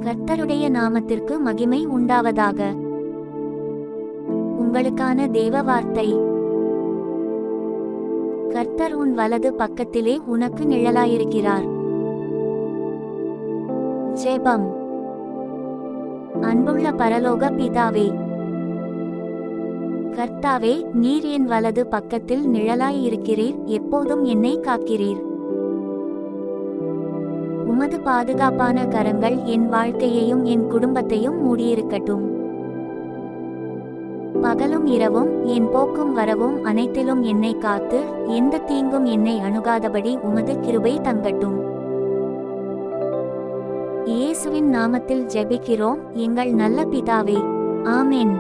கர்த்தருடைய நாமத்திற்கு மகிமை உண்டாவதாக. உங்களுக்கான தேவ வார்த்தை. கர்த்தர் உன் வலது பக்கத்திலே உனக்கு நிழலாயிருக்கிறார். ஜெபம். அன்புள்ள பரலோக பிதாவே, கர்த்தாவே, நீர் என் வலது பக்கத்தில் நிழலாயிருக்கிறீர், எப்போதும் என்னை காக்கிறீர். உமது பாதுகாப்பான கரங்கள் என் வாழ்க்கையையும் என் குடும்பத்தையும் மூடியிருக்கட்டும். பகலும் இரவும் என் போக்கும் வரவும் அனைத்திலும் என்னை காத்து, எந்த தீங்கும் என்னை அணுகாதபடி உமது கிருபை தங்கட்டும். இயேசுவின் நாமத்தில் ஜெபிக்கிறோம் எங்கள் நல்ல பிதாவே. ஆமென்.